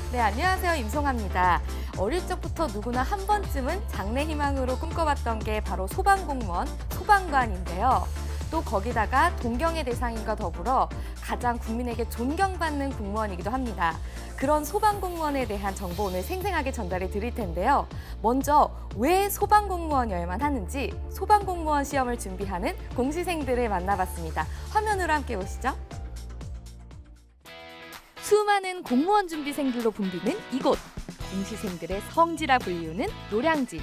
네, 안녕하세요. 임송아입니다. 어릴 적부터 누구나 한 번쯤은 장래 희망으로 꿈꿔봤던 게 바로 소방공무원, 소방관인데요. 또 거기다가 동경의 대상인과 더불어 가장 국민에게 존경받는 공무원이기도 합니다. 그런 소방공무원에 대한 정보 오늘 생생하게 전달해 드릴 텐데요. 먼저 왜 소방공무원이어야만 하는지 소방공무원 시험을 준비하는 공시생들을 만나봤습니다. 화면으로 함께 보시죠. 수많은 공무원 준비생들로 붐비는 이곳, 공시생들의 성지라 불리우는 노량진.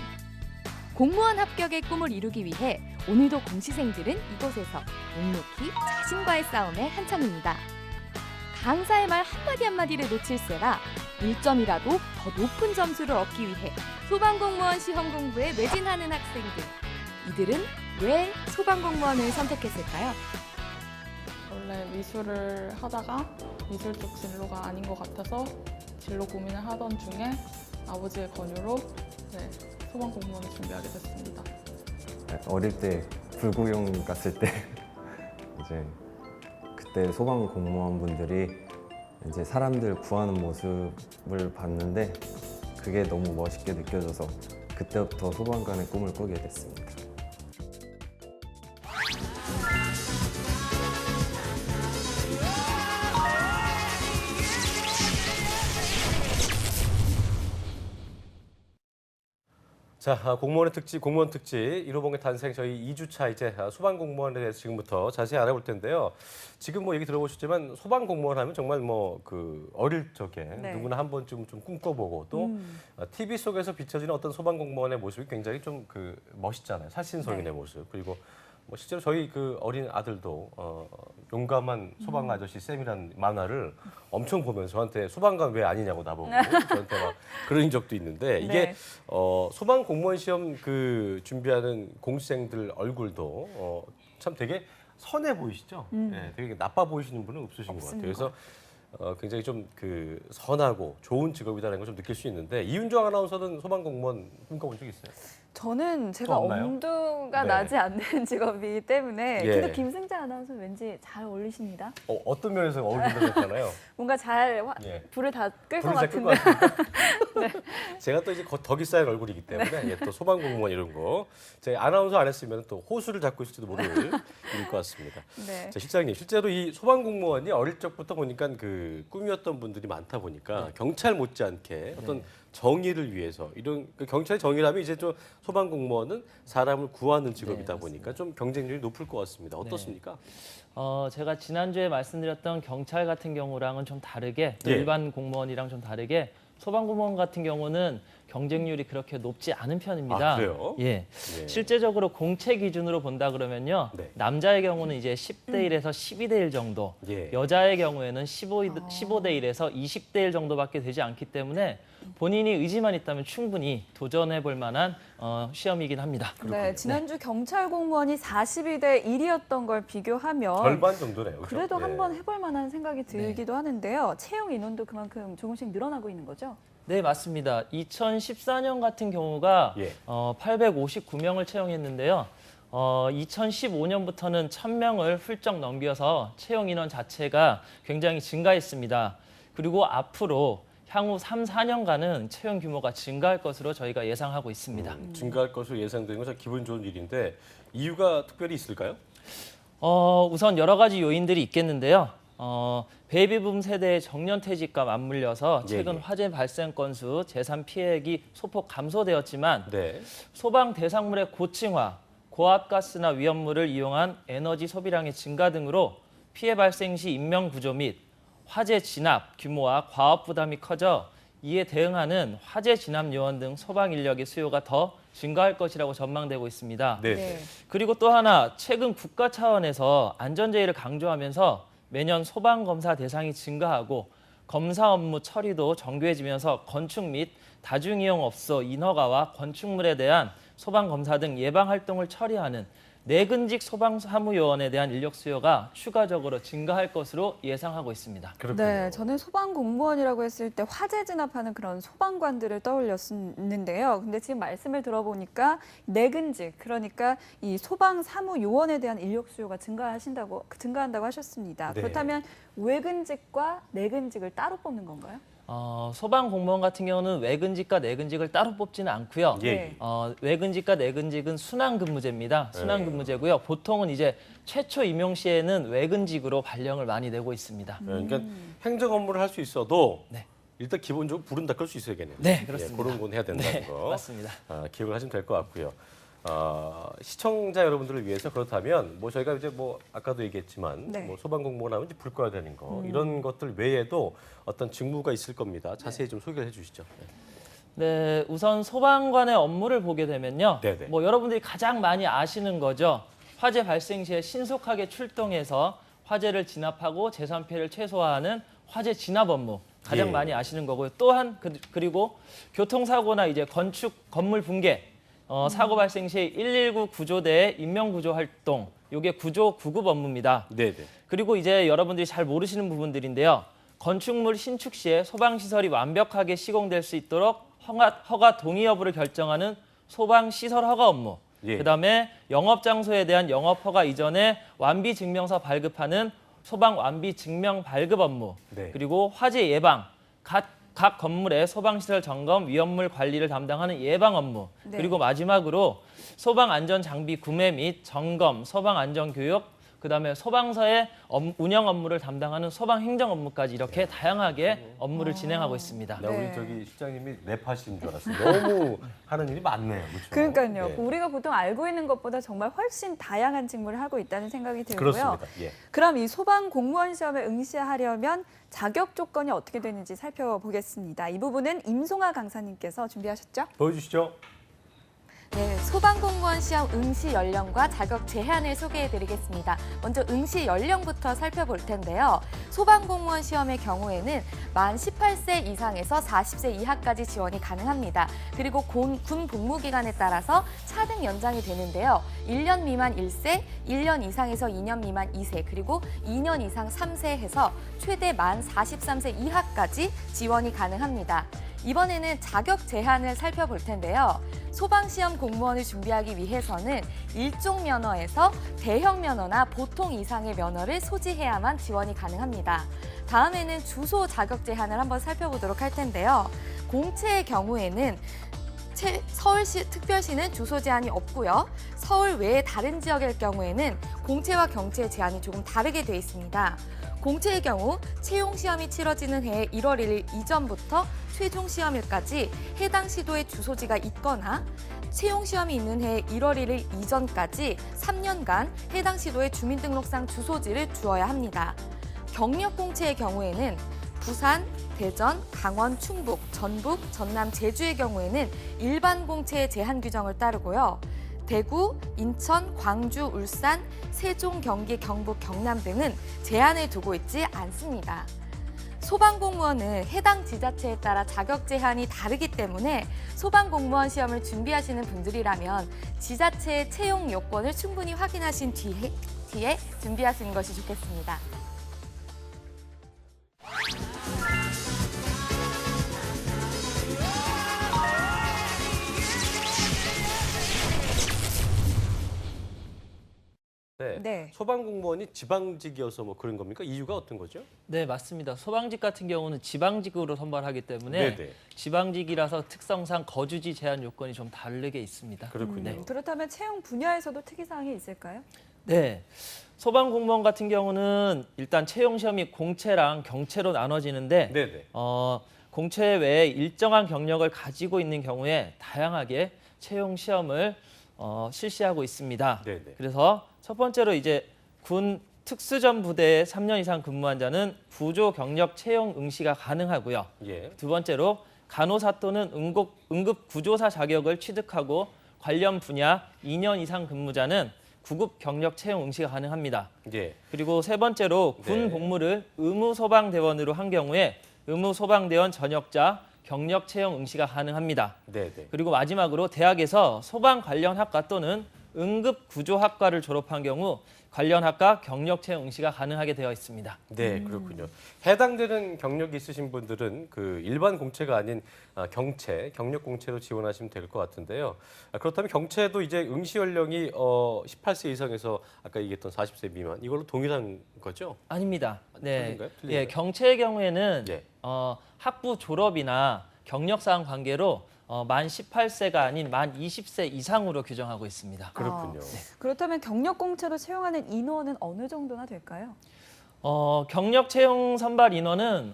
공무원 합격의 꿈을 이루기 위해 오늘도 공시생들은 이곳에서 묵묵히 자신과의 싸움에 한참입니다. 강사의 말 한마디 한마디를 놓칠세라 1점이라도 더 높은 점수를 얻기 위해 소방공무원 시험 공부에 매진하는 학생들. 이들은 왜 소방공무원을 선택했을까요? 원래 미술을 하다가 미술 쪽 진로가 아닌 것 같아서 진로 고민을 하던 중에 아버지의 권유로 소방공무원을 준비하게 됐습니다. 어릴 때 불구경 갔을 때 이제 그때 소방공무원분들이 이제 사람들 구하는 모습을 봤는데 그게 너무 멋있게 느껴져서 그때부터 소방관의 꿈을 꾸게 됐습니다. 자, 공무원 특집 1호봉의 탄생 저희 2주차 이제 소방공무원에 대해서 지금부터 자세히 알아볼 텐데요. 지금 뭐 얘기 들어보셨지만 소방공무원 하면 정말 뭐 그 어릴 적에 누구나 한 번쯤 좀 꿈꿔보고 또 TV 속에서 비춰지는 어떤 소방공무원의 모습이 굉장히 좀 그 멋있잖아요. 살신성인의 모습. 그리고 뭐 실제로 저희 그 어린 아들도 용감한 소방 아저씨 쌤이라는 만화를 엄청 보면서 저한테 소방관 왜 아니냐고 나보고 저한테 막 그런 적도 있는데 이게 소방 공무원 시험 그 준비하는 공시생들 얼굴도 참 되게 선해 보이시죠? 네, 되게 나빠 보이시는 분은 없으신 것 같아요. 그래서 굉장히 좀 그 선하고 좋은 직업이라는 걸 좀 느낄 수 있는데 이윤정 아나운서는 소방 공무원 꿈꿔본 적 있어요? 저는 제가 엄두가 나지 않는 직업이기 때문에 근데 김승자 아나운서는 왠지 잘 어울리십니다. 어떤 면에서 어울린다고 뭔가 잘 불을 다 끌 것 같은데. 제가 또 이제 덕이 쌓인 얼굴이기 때문에 또 소방공무원 이런 거 제가 아나운서 안 했으면 또 호수를 잡고 있을지도 모를 일일 것 같습니다. 자, 실장님, 실제로 이 소방공무원이 어릴 적부터 보니까 그 꿈이었던 분들이 많다 보니까 경찰 못지않게 어떤 정의를 위해서 이런 그 경찰 정의라면 이제 좀 소방공무원은 사람을 구하는 직업이다 보니까 좀 경쟁률이 높을 것 같습니다. 어떻습니까? 제가 지난주에 말씀드렸던 경찰 같은 경우랑은 좀 다르게 또 일반 공무원이랑 좀 다르게 소방공무원 같은 경우는 경쟁률이 그렇게 높지 않은 편입니다. 아, 그래요? 실제적으로 공채 기준으로 본다 그러면요. 남자의 경우는 이제 10대 1에서 12대 1 정도, 여자의 경우에는 15대 1에서 20대 1 정도밖에 되지 않기 때문에 본인이 의지만 있다면 충분히 도전해 볼 만한 시험이긴 합니다. 네, 지난주 경찰 공무원이 42대 1이었던 걸 비교하면 절반 정도네요. 그렇죠? 그래도 한번 해볼 만한 생각이 들기도 하는데요. 채용 인원도 그만큼 조금씩 늘어나고 있는 거죠? 네, 맞습니다. 2014년 같은 경우가 859명을 채용했는데요. 2015년부터는 1000명을 훌쩍 넘겨서 채용 인원 자체가 굉장히 증가했습니다. 그리고 앞으로 향후 3, 4년간은 채용 규모가 증가할 것으로 저희가 예상하고 있습니다. 증가할 것으로 예상되는 건 참 기분 좋은 일인데 이유가 특별히 있을까요? 우선 여러 가지 요인들이 있겠는데요. 베이비붐 세대의 정년퇴직과 맞물려서 최근 화재 발생 건수, 재산 피해액이 소폭 감소되었지만 소방 대상물의 고층화, 고압가스나 위험물을 이용한 에너지 소비량의 증가 등으로 피해 발생 시 인명 구조 및 화재 진압 규모와 과업 부담이 커져 이에 대응하는 화재 진압 요원 등 소방 인력의 수요가 더 증가할 것이라고 전망되고 있습니다. 그리고 또 하나, 최근 국가 차원에서 안전제의를 강조하면서 매년 소방검사 대상이 증가하고 검사 업무 처리도 정교해지면서 건축 및 다중이용업소 인허가와 건축물에 대한 소방검사 등 예방활동을 처리하는 내근직 소방사무요원에 대한 인력 수요가 추가적으로 증가할 것으로 예상하고 있습니다. 그렇군요. 네, 저는 소방공무원이라고 했을 때 화재 진압하는 그런 소방관들을 떠올렸는데요. 근데 지금 말씀을 들어보니까 내근직, 그러니까 이 소방사무요원에 대한 인력 수요가 증가한다고 하셨습니다. 그렇다면 외근직과 내근직을 따로 뽑는 건가요? 소방 공무원 같은 경우는 외근직과 내근직을 따로 뽑지는 않고요. 예. 외근직과 내근직은 순환근무제입니다. 순환근무제고요. 보통은 이제 최초 임용 시에는 외근직으로 발령을 많이 내고 있습니다. 그러니까 행정 업무를 할 수 있어도 네. 일단 기본적으로 불은 다 끌 수 있어야겠네요. 네, 그렇습니다. 그런 건 해야 된다는 네, 거. 맞습니다. 기억을 하시면 될 것 같고요. 시청자 여러분들을 위해서 그렇다면 뭐 저희가 이제 뭐 아까도 얘기했지만 네. 뭐 소방공무원 하면 이제 불 꺼야 되는 거 이런 것들 외에도 어떤 직무가 있을 겁니다. 자세히 좀 소개를 해주시죠. 네, 우선 소방관의 업무를 보게 되면요. 네네. 뭐 여러분들이 가장 많이 아시는 거죠. 화재 발생 시에 신속하게 출동해서 화재를 진압하고 재산 피해를 최소화하는 화재 진압 업무 가장 예. 많이 아시는 거고요. 또한 그리고 교통사고나 이제 건축 건물 붕괴 사고 발생 시 119 구조대의 인명 구조 활동 이게 구조 구급 업무입니다. 네네. 그리고 이제 여러분들이 잘 모르시는 부분들인데요. 건축물 신축 시에 소방시설이 완벽하게 시공될 수 있도록 허가 동의 여부를 결정하는 소방시설 허가 업무. 예. 그다음에 영업장소에 대한 영업허가 이전에 완비증명서 발급하는 소방 완비증명 발급 업무. 네. 그리고 화재 예방, 각 건물의 소방시설 점검, 위험물 관리를 담당하는 예방 업무. 네. 그리고 마지막으로 소방안전장비 구매 및 점검, 소방안전교육, 그다음에 소방서의 운영 업무를 담당하는 소방행정 업무까지 이렇게 다양하게 업무를 진행하고 있습니다. 나 네. 우리 저기 실장님이 랩하시는 줄 알았어요. 너무 하는 일이 많네요. 그렇죠? 그러니까요. 네. 우리가 보통 알고 있는 것보다 정말 훨씬 다양한 직무를 하고 있다는 생각이 들고요. 그렇습니다. 예. 그럼 이 소방 공무원 시험에 응시하려면 자격 조건이 어떻게 되는지 살펴보겠습니다. 이 부분은 임송아 강사님께서 준비하셨죠? 보여주시죠. 네, 소방공무원 시험 응시 연령과 자격 제한을 소개해드리겠습니다. 먼저 응시 연령부터 살펴볼 텐데요. 소방공무원 시험의 경우에는 만 18세 이상에서 40세 이하까지 지원이 가능합니다. 그리고 군 복무 기간에 따라서 차등 연장이 되는데요. 1년 미만 1세, 1년 이상에서 2년 미만 2세, 그리고 2년 이상 3세 해서 최대 만 43세 이하까지 지원이 가능합니다. 이번에는 자격 제한을 살펴볼 텐데요. 소방시험 공무원을 준비하기 위해서는 일종 면허에서 대형 면허나 보통 이상의 면허를 소지해야만 지원이 가능합니다. 다음에는 주소 자격 제한을 한번 살펴보도록 할 텐데요. 공채의 경우에는 서울시 특별시는 주소 제한이 없고요. 서울 외의 다른 지역일 경우에는 공채와 경채의 제한이 조금 다르게 돼 있습니다. 공채의 경우 채용 시험이 치러지는 해 1월 1일 이전부터 최종 시험일까지 해당 시도에 주소지가 있거나 채용 시험이 있는 해 1월 1일 이전까지 3년간 해당 시도에 주민등록상 주소지를 주어야 합니다. 경력 공채의 경우에는 부산, 대전, 강원, 충북, 전북, 전남, 제주의 경우에는 일반 공채의 제한 규정을 따르고요. 대구, 인천, 광주, 울산, 세종, 경기, 경북, 경남 등은 제한을 두고 있지 않습니다. 소방공무원은 해당 지자체에 따라 자격 제한이 다르기 때문에 소방공무원 시험을 준비하시는 분들이라면 지자체의 채용 요건을 충분히 확인하신 뒤에 준비하시는 것이 좋겠습니다. 네. 네. 소방공무원이 지방직이어서 뭐 그런 겁니까? 이유가 어떤 거죠? 네, 맞습니다. 소방직 같은 경우는 지방직으로 선발하기 때문에 네네. 지방직이라서 특성상 거주지 제한 요건이 좀 다르게 있습니다. 그렇군요. 그렇다면 채용 분야에서도 특이사항이 있을까요? 네. 소방 공무원 같은 경우는 일단 채용 시험이 공채랑 경채로 나눠지는데 네네. 공채 외에 일정한 경력을 가지고 있는 경우에 다양하게 채용 시험을 실시하고 있습니다. 네네. 그래서 첫 번째로 이제 군 특수전 부대에 3년 이상 근무한 자는 구조 경력 채용 응시가 가능하고요. 예. 두 번째로 간호사 또는 응급 구조사 자격을 취득하고 관련 분야 2년 이상 근무자는 구급 경력 채용 응시가 가능합니다. 예. 그리고 세 번째로 군 네. 복무를 의무소방대원으로 한 경우에 의무소방대원 전역자 경력 채용 응시가 가능합니다. 네네. 그리고 마지막으로 대학에서 소방 관련 학과 또는 응급구조학과를 졸업한 경우 관련 학과 경력 채용 응시가 가능하게 되어 있습니다. 네, 그렇군요. 해당되는 경력이 있으신 분들은 그 일반 공채가 아닌 경채, 경력 공채로 지원하시면 될 것 같은데요. 그렇다면 경채도 이제 응시 연령이 18세 이상에서 아까 얘기했던 40세 미만 이걸로 동일한 거죠? 아닙니다. 네, 틀린가요? 예, 틀린가요? 경채의 경우에는 예. 학부 졸업이나 경력사항 관계로 만 18세가 아닌 만 20세 이상으로 규정하고 있습니다. 그렇군요. 그렇다면 경력 공채로 채용하는 인원은 어느 정도나 될까요? 경력 채용 선발 인원은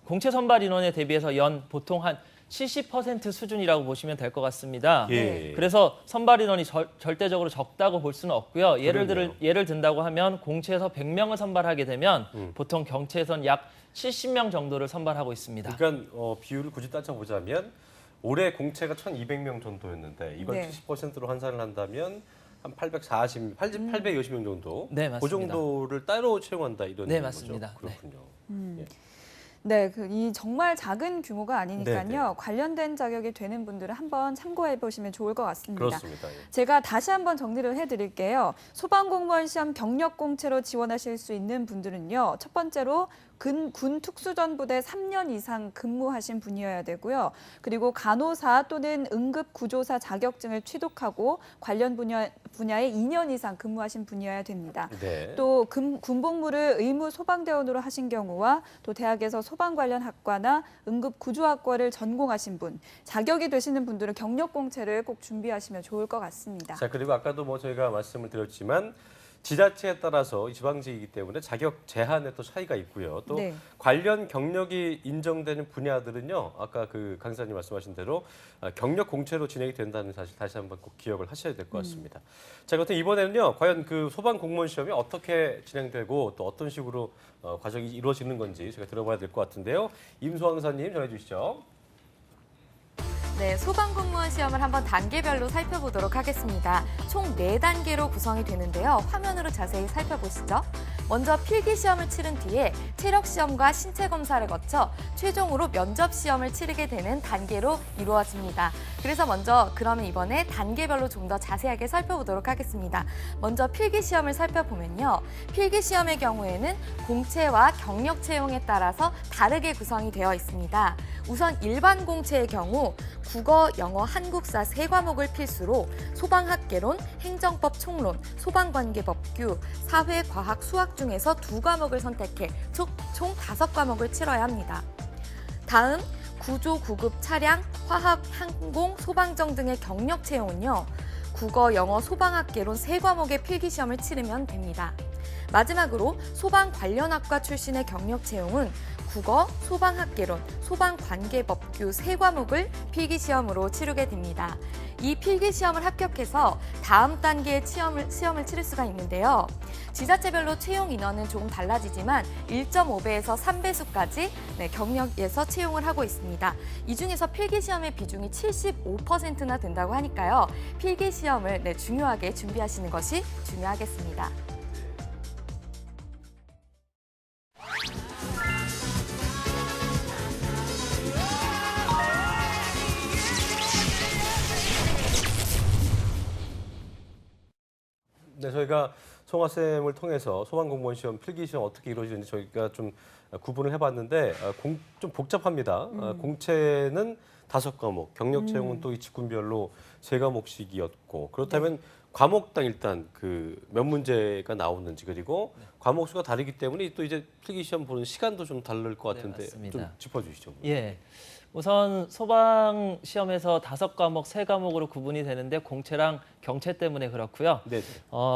공채 선발 인원에 대비해서 연 보통 한 70% 수준이라고 보시면 될 것 같습니다. 예. 그래서 선발 인원이 절대적으로 적다고 볼 수는 없고요. 그러네요. 예를 든다고 하면 공채에서 100명을 선발하게 되면 보통 경채에선 약 70명 정도를 선발하고 있습니다. 그러니까 비율을 굳이 따져보자면 올해 공채가 1,200명 정도였는데 이걸 네. 70%로 환산을 한다면 한 850명 정도. 네, 그 맞습니다. 정도를 따로 채용한다 이런 네, 거죠? 맞습니다. 그렇군요. 예. 네, 이 정말 작은 규모가 아니니까요. 네. 관련된 자격이 되는 분들은 한번 참고해 보시면 좋을 것 같습니다. 그렇습니다. 예. 제가 다시 한번 정리를 해드릴게요. 소방공무원 시험 경력 공채로 지원하실 수 있는 분들은요. 첫 번째로 군 특수전부대 3년 이상 근무하신 분이어야 되고요. 그리고 간호사 또는 응급구조사 자격증을 취득하고 관련 분야에 2년 이상 근무하신 분이어야 됩니다. 네. 또 군복무를 의무 소방대원으로 하신 경우와 또 대학에서 소방 관련 학과나 응급구조학과를 전공하신 분, 자격이 되시는 분들은 경력공채를 꼭 준비하시면 좋을 것 같습니다. 자, 그리고 아까도 뭐 저희가 말씀을 드렸지만 지자체에 따라서 지방직이기 때문에 자격 제한에 또 차이가 있고요. 또 네. 관련 경력이 인정되는 분야들은요. 아까 그 강사님 말씀하신 대로 경력 공채로 진행이 된다는 사실 다시 한번 꼭 기억을 하셔야 될 것 같습니다. 자, 그렇다면 이번에는요. 과연 그 소방 공무원 시험이 어떻게 진행되고 또 어떤 식으로 과정이 이루어지는 건지 제가 들어봐야 될 것 같은데요. 임소왕 사님 전해 주시죠. 네, 소방공무원 시험을 한번 단계별로 살펴보도록 하겠습니다. 총 4단계로 구성이 되는데요. 화면으로 자세히 살펴보시죠. 먼저 필기시험을 치른 뒤에 체력시험과 신체검사를 거쳐 최종으로 면접시험을 치르게 되는 단계로 이루어집니다. 그래서 먼저 그러면 이번에 단계별로 좀 더 자세하게 살펴보도록 하겠습니다. 먼저 필기시험을 살펴보면요. 필기시험의 경우에는 공채와 경력 채용에 따라서 다르게 구성이 되어 있습니다. 우선 일반 공채의 경우 국어, 영어, 한국사 3과목을 필수로 소방학개론, 행정법 총론, 소방관계법규, 사회, 과학, 수학 중에서 2과목을 선택해 총 5과목을 치러야 합니다. 다음, 구조, 구급, 차량, 화학, 항공, 소방정 등의 경력 채용은요. 국어, 영어, 소방학개론 3과목의 필기시험을 치르면 됩니다. 마지막으로 소방 관련 학과 출신의 경력 채용은 국어, 소방학개론, 소방관계법규 3과목을 필기시험으로 치르게 됩니다. 이 필기시험을 합격해서 다음 단계의 시험을 치를 수가 있는데요. 지자체별로 채용 인원은 조금 달라지지만 1.5배에서 3배수까지 경력에서 채용을 하고 있습니다. 이 중에서 필기시험의 비중이 75%나 된다고 하니까요. 필기시험을 중요하게 준비하시는 것이 중요하겠습니다. 네, 저희가 송화쌤을 통해서 소방공무원 시험 필기시험 어떻게 이루어지는지 저희가 좀 구분을 해봤는데 좀 복잡합니다. 공채는 5과목, 경력 채용은 또 이 직군별로 3과목씩이었고 그렇다면 과목당 일단 그 몇 문제가 나오는지 그리고 과목 수가 다르기 때문에 또 이제 필기시험 보는 시간도 좀 다를 것 같은데 맞습니다. 좀 짚어주시죠. 예. 우선 소방 시험에서 5과목, 3과목으로 구분이 되는데 공채랑 경채 때문에 그렇고요. 네.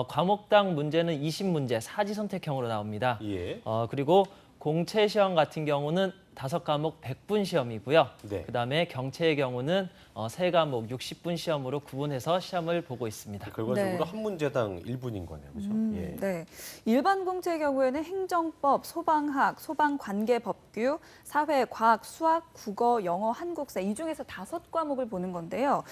과목당 문제는 20문제 사지 선택형으로 나옵니다. 예. 그리고 공채 시험 같은 경우는 5과목 100분 시험이고요. 네. 그다음에 경채의 경우는 3과목 60분 시험으로 구분해서 시험을 보고 있습니다. 결과적으로 네. 한 문제당 1분인 거네요. 그렇죠? 예. 네. 일반 공채의 경우에는 행정법, 소방학, 소방관계법규, 사회, 과학, 수학, 국어, 영어, 한국사 이 중에서 5과목을 보는 건데요.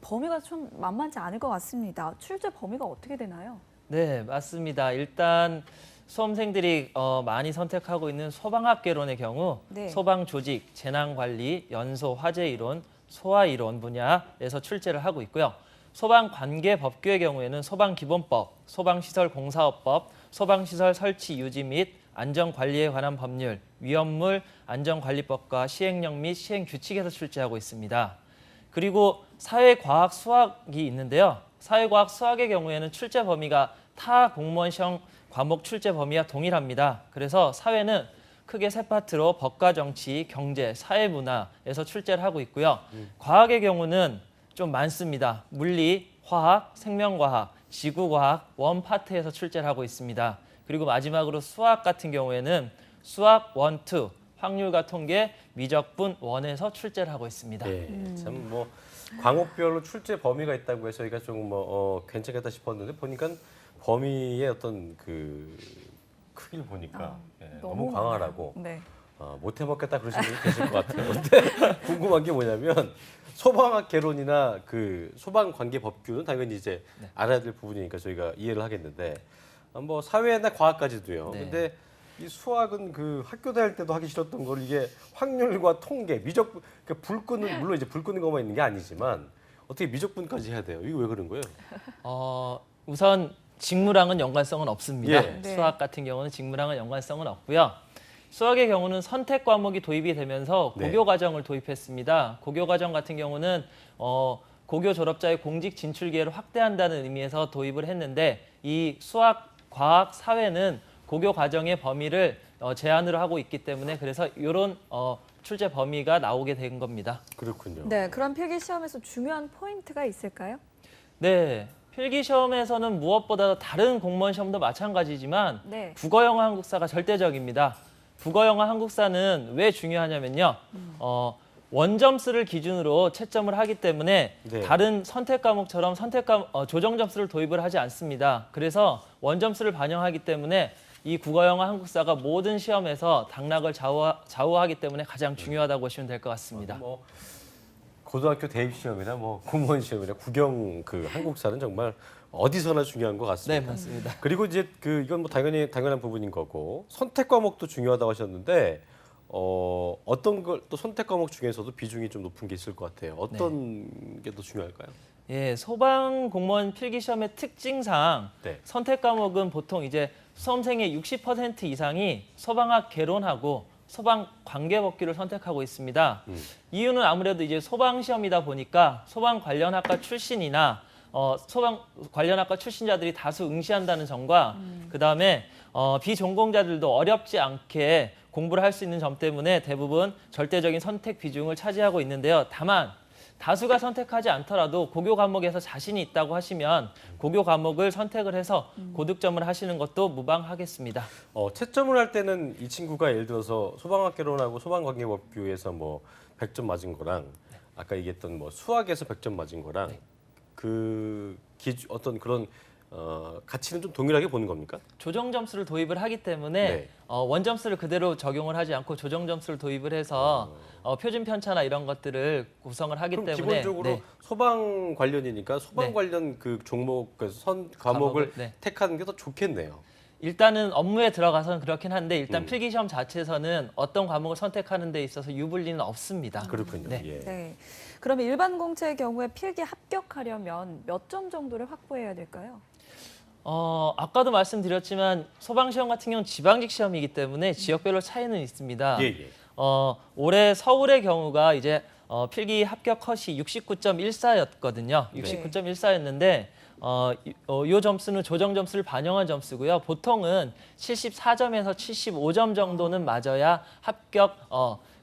범위가 좀 만만치 않을 것 같습니다. 출제 범위가 어떻게 되나요? 네, 맞습니다. 일단 수험생들이 많이 선택하고 있는 소방학개론의 경우 네. 소방 조직, 재난관리, 연소, 화재 이론, 소화 이론 분야에서 출제를 하고 있고요. 소방관계법규의 경우에는 소방기본법, 소방시설공사업법, 소방시설 설치 유지 및 안전관리에 관한 법률, 위험물 안전관리법과 시행령 및 시행규칙에서 출제하고 있습니다. 그리고 사회과학 수학이 있는데요. 사회과학 수학의 경우에는 출제 범위가 타 공무원 시험 과목 출제 범위와 동일합니다. 그래서 사회는 크게 세 파트로 법과 정치, 경제, 사회문화에서 출제를 하고 있고요. 과학의 경우는 좀 많습니다. 물리, 화학, 생명과학, 지구과학, 원 파트에서 출제를 하고 있습니다. 그리고 마지막으로 수학 같은 경우에는 수학 1, 2, 확률과 통계, 미적분 1에서 출제를 하고 있습니다. 참 뭐 과목별로 출제 범위가 있다고 해서 저희가 좀 뭐 괜찮겠다 싶었는데 보니까 범위의 어떤 그 크기를 보니까 너무 광활하고 네. 못 해먹겠다 그러시는 분이 계실 것 같아요. 근데 궁금한 게 뭐냐면 소방학 개론이나 그 소방관계 법규는 당연히 이제 알아야 될 부분이니까 저희가 이해를 하겠는데 뭐 사회나 과학까지도요. 네. 근데 이 수학은 그 학교 다닐 때도 하기 싫었던 걸 이게 확률과 통계, 미적 그러니까 불 끄는 물론 이제 불 끄는 것만 있는 게 아니지만 어떻게 미적분까지 해야 돼요? 이거 왜 그런 거예요? 우선 직무랑은 연관성은 없습니다. 예. 네. 수학 같은 경우는 직무랑은 연관성은 없고요. 수학의 경우는 선택 과목이 도입이 되면서 네. 고교 과정을 도입했습니다. 고교 과정 같은 경우는 고교 졸업자의 공직 진출 기회를 확대한다는 의미에서 도입을 했는데 이 수학, 과학, 사회는 고교 과정의 범위를 제한으로 하고 있기 때문에 그래서 이런 출제 범위가 나오게 된 겁니다. 그렇군요. 네, 그럼 필기 시험에서 중요한 포인트가 있을까요? 네, 필기 시험에서는 무엇보다 다른 공무원 시험도 마찬가지지만 네. 국어, 영어, 한국사가 절대적입니다. 국어, 영어, 한국사는 왜 중요하냐면요. 원점수를 기준으로 채점을 하기 때문에 네. 다른 선택 과목처럼 조정 점수를 도입을 하지 않습니다. 그래서 원점수를 반영하기 때문에 이 국어, 영어, 한국사가 모든 시험에서 당락을 좌우하기 때문에 가장 중요하다고 보시면 될 것 같습니다. 뭐 고등학교 대입 시험이나 뭐 공무원 시험이나 국영 그 한국사는 정말 어디서나 중요한 것 네, 같습니다. 맞습니다. 그리고 이제 그 이건 뭐 당연한 부분인 거고 선택 과목도 중요하다고 하셨는데 어떤 걸 또 선택 과목 중에서도 비중이 좀 높은 게 있을 것 같아요. 어떤 게 더 중요할까요? 예, 소방 공무원 필기 시험의 특징상 네. 선택 과목은 보통 이제 수험생의 60% 이상이 소방학 개론하고 소방 관계법규를 선택하고 있습니다. 이유는 아무래도 이제 소방 시험이다 보니까 소방 관련 학과 출신이나 소방 관련 학과 출신자들이 다수 응시한다는 점과 그다음에 비전공자들도 어렵지 않게 공부를 할 수 있는 점 때문에 대부분 절대적인 선택 비중을 차지하고 있는데요. 다만 다수가 선택하지 않더라도 고교 과목에서 자신이 있다고 하시면 고교 과목을 선택을 해서 고득점을 하시는 것도 무방하겠습니다. 채점을 할 때는 이 친구가 예를 들어서 소방학 개론하고 소방관계법규에서 뭐 100점 맞은 거랑 아까 얘기했던 뭐 수학에서 100점 맞은 거랑 그 어떤 그런 가치는 좀 동일하게 보는 겁니까? 조정 점수를 도입을 하기 때문에 네. 원점수를 그대로 적용을 하지 않고 조정 점수를 도입을 해서 표준 편차나 이런 것들을 구성을 하기 그럼 때문에 기본적으로 네. 소방 관련이니까 소방 네. 관련 그 종목 그 과목을 네. 택하는 게 더 좋겠네요. 일단은 업무에 들어가서는 그렇긴 한데 일단 필기시험 자체에서는 어떤 과목을 선택하는 데 있어서 유불리는 없습니다. 그렇군요. 네. 예. 네. 그러면 일반 공채의 경우에 필기 합격하려면 몇 점 정도를 확보해야 될까요? 아까도 말씀드렸지만 소방시험 같은 경우는 지방직 시험이기 때문에 지역별로 차이는 있습니다. 예, 예. 올해 서울의 경우가 이제 필기 합격 컷이 69.14였거든요. 69.14였는데 이 점수는 조정 점수를 반영한 점수고요. 보통은 74점에서 75점 정도는 맞아야 합격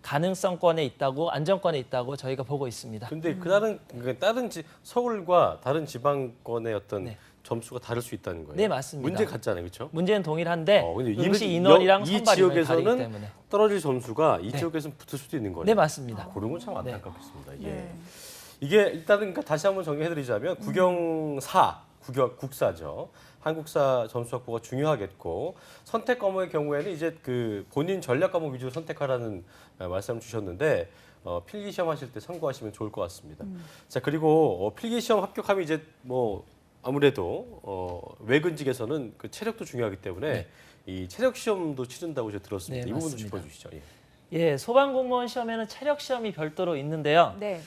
가능성권에 있다고 안정권에 있다고 저희가 보고 있습니다. 근데 다른 서울과 다른 지방권의 어떤 점수가 다를 수 있다는 거예요. 네, 맞습니다. 문제 같잖아요, 그렇죠? 문제는 동일한데 근데 응시 인원이랑 이 선발 인원이 다르기 지역에서는 때문에. 떨어질 점수가 이 네. 지역에서는 붙을 수도 있는 거예요. 네, 맞습니다. 그런 건 참 안타깝습니다. 예. 네. 이게 일단은 그러니까 다시 한번 정리해드리자면 국사죠. 한국사 점수 확보가 중요하겠고 선택 과목의 경우에는 이제 그 본인 전략 과목 위주로 선택하라는 말씀을 주셨는데 필기 시험 하실 때 참고하시면 좋을 것 같습니다. 자 그리고 필기 시험 합격하면 이제 뭐 아무래도 외근직에서는 그 체력도 중요하기 때문에 이 체력 시험도 치른다고 제가 들었습니다. 네, 이 부분도 맞습니다. 짚어주시죠. 예. 예, 소방공무원 시험에는 체력 시험이 별도로 있는데요. 네.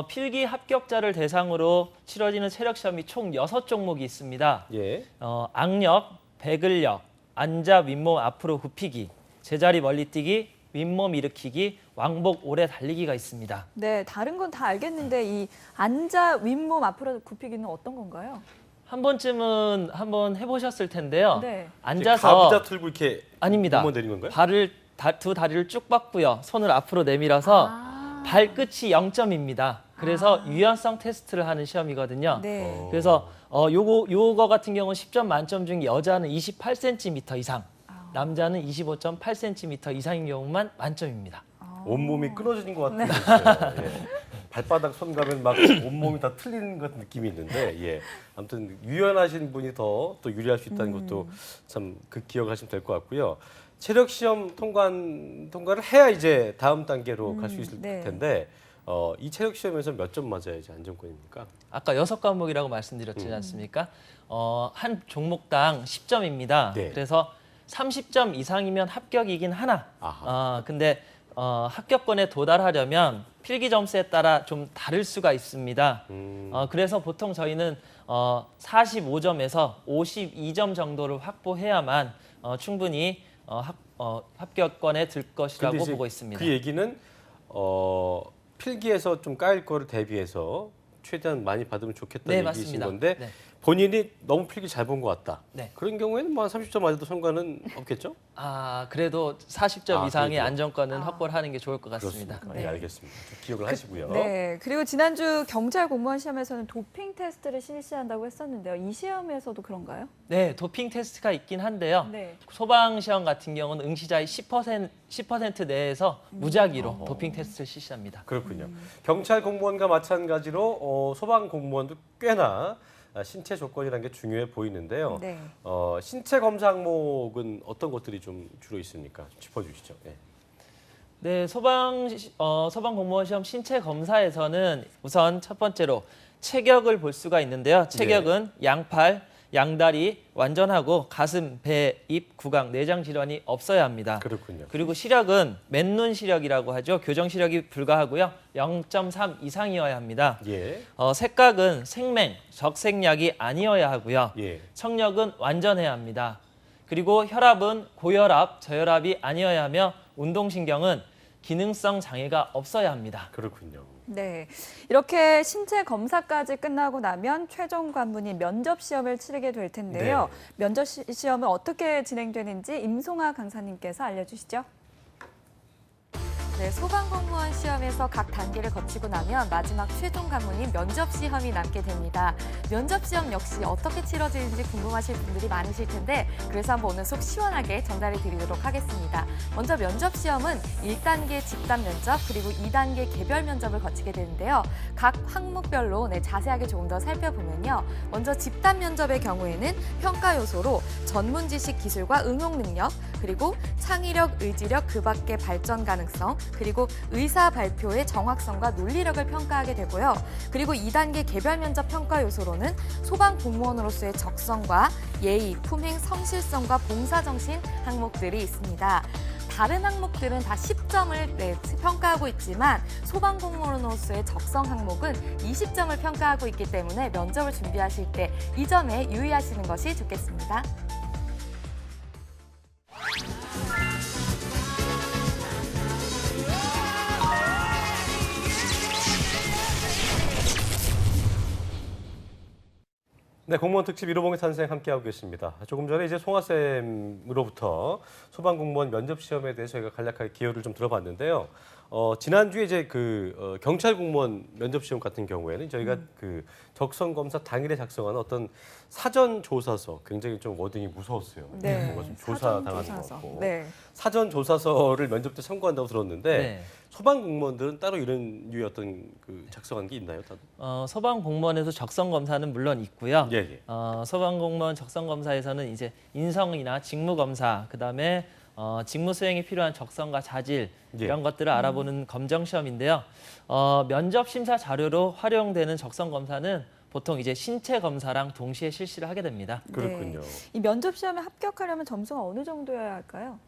필기 합격자를 대상으로 치러지는 체력 시험이 총 6종목이 있습니다. 예. 악력, 배근력, 앉아 윗몸 앞으로 굽히기, 제자리 멀리뛰기, 윗몸 일으키기, 왕복 오래 달리기가 있습니다. 네, 다른 건 다 알겠는데 이 앉아 윗몸 앞으로 굽히기는 어떤 건가요? 한 번쯤은 한번 해보셨을 텐데요. 네. 앉아서 가부좌 틀고 이렇게 아닙니다. 몸을 내린 건가요? 두 다리를 쭉 뻗고요. 손을 앞으로 내밀어서 발끝이 0점입니다. 그래서 유연성 테스트를 하는 시험이거든요. 네. 그래서 요거 같은 경우는 10점 만점 중에 여자는 28cm 이상, 남자는 25.8cm 이상인 경우만 만점입니다. 온몸이 끊어지는 것 같은 느낌이 예. 발바닥 손 가면 막 온몸이 다 틀리는 것 같은 느낌이 있는데 예. 아무튼 유연하신 분이 더 또 유리할 수 있다는 것도 참 그 기억하시면 될 것 같고요. 체력 시험 통과를 해야 이제 다음 단계로 갈 수 있을 네. 텐데 이 체력 시험에서 몇 점 맞아야지 안정권입니까? 아까 6과목이라고 말씀드렸지 않습니까? 한 종목당 10점입니다. 네. 그래서 30점 이상이면 합격이긴 하나. 근데 합격권에 도달하려면 필기 점수에 따라 좀 다를 수가 있습니다. 그래서 보통 저희는 45점에서 52점 정도를 확보해야만 충분히 합격권에 들 것이라고 근데 이제 보고 있습니다. 그 얘기는 필기에서 좀 까일 거를 대비해서 최대한 많이 받으면 좋겠다는 네, 얘기이신 맞습니다. 건데 네. 본인이 너무 필기 잘 본 것 같다. 네. 그런 경우에는 뭐 한 30점 맞아도 상관은 없겠죠? 그래도 40점 이상의 그래도. 안정권은 확보를 하는 게 좋을 것 같습니다. 그렇습니다. 네, 알겠습니다. 좀 기억을 하시고요. 네. 그리고 지난주 경찰 공무원 시험에서는 도핑 테스트를 실시한다고 했었는데요. 이 시험에서도 그런가요? 네, 도핑 테스트가 있긴 한데요. 네. 소방 시험 같은 경우는 응시자의 10% 내에서 무작위로 도핑 테스트를 실시합니다. 그렇군요. 경찰 공무원과 마찬가지로 소방 공무원도 꽤나 신체 조건이라는 게 중요해 보이는데요. 네. 신체 검사 항목은 어떤 것들이 좀 주로 있습니까? 좀 짚어주시죠. 네. 네, 소방 공무원 시험 신체 검사에서는 우선 첫 번째로 체격을 볼 수가 있는데요. 체격은 양팔, 양다리 완전하고 가슴, 배, 입, 구강, 내장 질환이 없어야 합니다. 그렇군요. 그리고 시력은 맨눈 시력이라고 하죠. 교정 시력이 불가하고요. 0.3 이상이어야 합니다. 예. 색각은 생맹, 적색약이 아니어야 하고요. 예. 청력은 완전해야 합니다. 그리고 혈압은 고혈압, 저혈압이 아니어야 하며 운동신경은 기능성 장애가 없어야 합니다. 그렇군요. 네, 이렇게 신체 검사까지 끝나고 나면 최종 관문인 면접 시험을 치르게 될 텐데요. 면접 시험은 어떻게 진행되는지 임송아 강사님께서 알려주시죠. 네, 소방공무원 시험에서 각 단계를 거치고 나면 마지막 최종 관문인 면접 시험이 남게 됩니다. 면접 시험 역시 어떻게 치러지는지 궁금하실 분들이 많으실 텐데 그래서 한번 오늘 속 시원하게 전달해 드리도록 하겠습니다. 먼저 면접 시험은 1단계 집단 면접 그리고 2단계 개별 면접을 거치게 되는데요. 각 항목별로 자세하게 조금 더 살펴보면요. 먼저 집단 면접의 경우에는 평가 요소로 전문 지식 기술과 응용 능력 그리고 창의력, 의지력, 그 밖의 발전 가능성 그리고 의사 발표의 정확성과 논리력을 평가하게 되고요. 그리고 2단계 개별 면접 평가 요소로는 소방 공무원으로서의 적성과 예의, 품행, 성실성과 봉사정신 항목들이 있습니다. 다른 항목들은 다 10점을 평가하고 있지만 소방공무원으로서의 적성 항목은 20점을 평가하고 있기 때문에 면접을 준비하실 때 이 점에 유의하시는 것이 좋겠습니다. 네, 공무원 특집 1호봉의 탄생 함께하고 계십니다. 조금 전에 이제 송하쌤으로부터 소방 공무원 면접 시험에 대해서 저희가 간략하게 기여를 좀 들어봤는데요. 지난주에 이제 경찰 공무원 면접 시험 같은 경우에는 저희가 그 적성 검사 당일에 작성하는 어떤 사전 조사서 굉장히 좀 워딩이 무서웠어요. 네. 뭔가 좀 조사당하는 것 같고. 네. 사전 조사서를 면접 때 참고한다고 들었는데 네. 소방 공무원들은 따로 이런 류의 어떤 작성한 게 있나요, 다들? 소방 공무원에서 적성 검사는 물론 있고요. 예, 예. 소방 공무원 적성 검사에서는 이제 인성이나 직무 검사, 그다음에 직무 수행에 필요한 적성과 자질 예. 이런 것들을 알아보는 검정 시험인데요. 면접 심사 자료로 활용되는 적성 검사는 보통 이제 신체 검사랑 동시에 실시를 하게 됩니다. 그렇군요. 이 면접 시험에 합격하려면 점수가 어느 정도여야 할까요?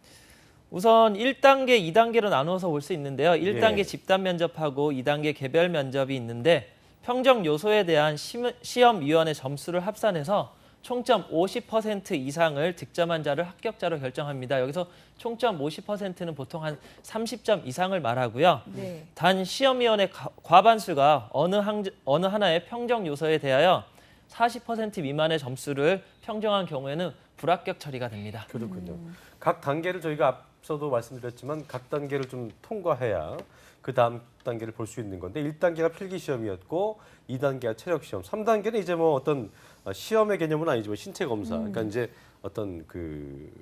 우선 1단계, 2단계로 나누어서 볼 수 있는데요. 1단계 예. 집단 면접하고 2단계 개별 면접이 있는데 평정 요소에 대한 시험위원회 점수를 합산해서 총점 50% 이상을 득점한 자를 합격자로 결정합니다. 여기서 총점 50%는 보통 한 30점 이상을 말하고요. 네. 단 시험위원회 과반수가 어느 하나의 평정 요소에 대하여 40% 미만의 점수를 평정한 경우에는 불합격 처리가 됩니다. 그렇군요. 각 단계를 저희가 앞서도 말씀드렸지만 각 단계를 좀 통과해야 그 다음 단계를 볼 수 있는 건데 1단계가 필기 시험이었고 2단계가 체력 시험, 3단계는 이제 뭐 어떤 시험의 개념은 아니지만 신체 검사. 그러니까 이제 어떤 그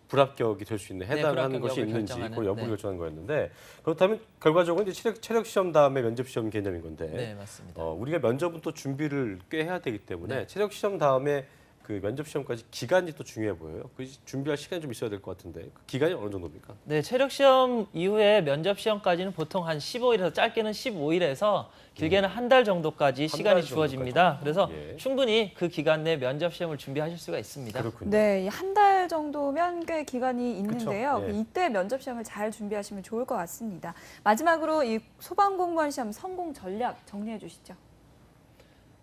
불합격이 될 수 있는 해당하는 불합격 것이 여부를 있는지 결정하는, 그걸 여부를 네. 결정하는 거였는데 그렇다면 결과적으로 이제 체력 시험 다음에 면접 시험 개념인 건데 네, 맞습니다. 우리가 면접은 또 준비를 꽤 해야 되기 때문에 네. 체력 시험 다음에 그 면접 시험까지 기간이 또 중요해 보여요. 그 준비할 시간이 좀 있어야 될 것 같은데 그 기간이 어느 정도입니까? 네, 체력 시험 이후에 면접 시험까지는 보통 한 15일에서 짧게는 15일에서 길게는 한 달 정도까지 시간이 달 주어집니다. 그래서 예. 충분히 그 기간 내 면접 시험을 준비하실 수가 있습니다. 그렇군요. 네, 한 달 정도면 꽤 기간이 있는데요. 그쵸, 예. 이때 면접 시험을 잘 준비하시면 좋을 것 같습니다. 마지막으로 이 소방공무원 시험 성공 전략 정리해 주시죠.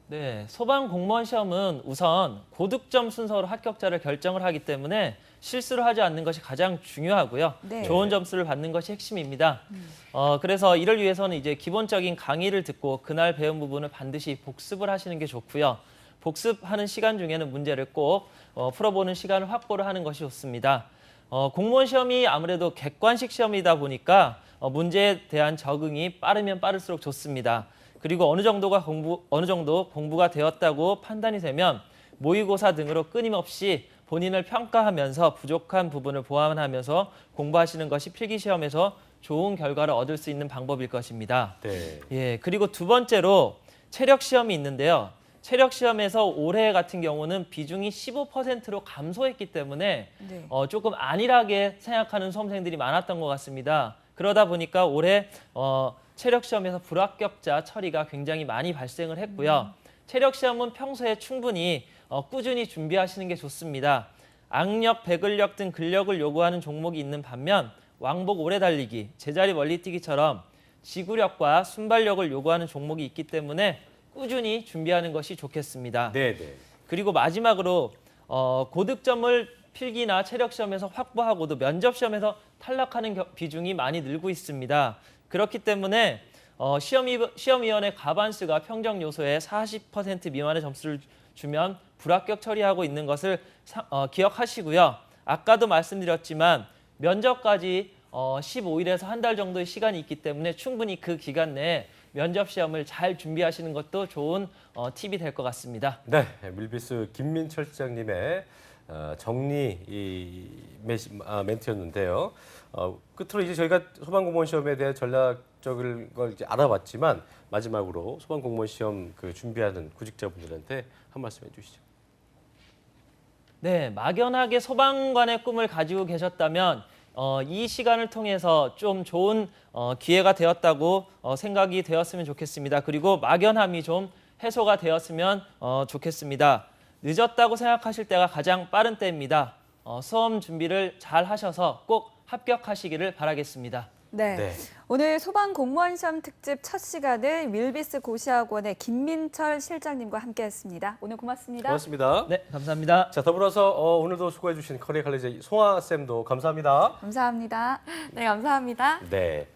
네, 소방 공무원 시험은 우선 고득점 순서로 합격자를 결정을 하기 때문에 실수를 하지 않는 것이 가장 중요하고요. 네. 좋은 점수를 받는 것이 핵심입니다. 그래서 이를 위해서는 이제 기본적인 강의를 듣고 그날 배운 부분을 반드시 복습을 하시는 게 좋고요. 복습하는 시간 중에는 문제를 꼭 풀어보는 시간을 확보를 하는 것이 좋습니다. 공무원 시험이 아무래도 객관식 시험이다 보니까 문제에 대한 적응이 빠르면 빠를수록 좋습니다. 그리고 어느 정도 공부가 되었다고 판단이 되면 모의고사 등으로 끊임없이 본인을 평가하면서 부족한 부분을 보완하면서 공부하시는 것이 필기시험에서 좋은 결과를 얻을 수 있는 방법일 것입니다. 네. 예, 그리고 두 번째로 체력 시험이 있는데요. 체력 시험에서 올해 같은 경우는 비중이 15%로 감소했기 때문에 네. 조금 안일하게 생각하는 수험생들이 많았던 것 같습니다. 그러다 보니까 올해 체력 시험에서 불합격자 처리가 굉장히 많이 발생을 했고요. 체력 시험은 평소에 충분히 꾸준히 준비하시는 게 좋습니다. 악력, 배근력 등 근력을 요구하는 종목이 있는 반면 왕복 오래 달리기, 제자리 멀리뛰기처럼 지구력과 순발력을 요구하는 종목이 있기 때문에 꾸준히 준비하는 것이 좋겠습니다. 네, 네. 그리고 마지막으로 고득점을 필기나 체력 시험에서 확보하고도 면접 시험에서 탈락하는 비중이 많이 늘고 있습니다. 그렇기 때문에 시험위원회 과반수가 평정 요소에 40% 미만의 점수를 주면 불합격 처리하고 있는 것을 기억하시고요. 아까도 말씀드렸지만 면접까지 15일에서 한 달 정도의 시간이 있기 때문에 충분히 그 기간 내에 면접 시험을 잘 준비하시는 것도 좋은 팁이 될 것 같습니다. 네, 밀비스 김민철 시장님의 정리 멘트였는데요. 끝으로 이제 저희가 소방공무원 시험에 대한 전략적인 걸 이제 알아봤지만 마지막으로 소방공무원 시험 그 준비하는 구직자분들한테 한 말씀 해주시죠. 네, 막연하게 소방관의 꿈을 가지고 계셨다면 이 시간을 통해서 좀 좋은 기회가 되었다고 생각이 되었으면 좋겠습니다. 그리고 막연함이 좀 해소가 되었으면 좋겠습니다. 늦었다고 생각하실 때가 가장 빠른 때입니다. 수험 준비를 잘 하셔서 꼭 합격하시기를 바라겠습니다. 네. 네. 오늘 소방공무원 시험 특집 첫 시간을 밀비스 고시학원의 김민철 실장님과 함께했습니다. 오늘 고맙습니다. 고맙습니다. 네, 감사합니다. 자, 더불어서 오늘도 수고해 주신 커리어 칼리지 송아 쌤도 감사합니다. 감사합니다. 네, 감사합니다. 네.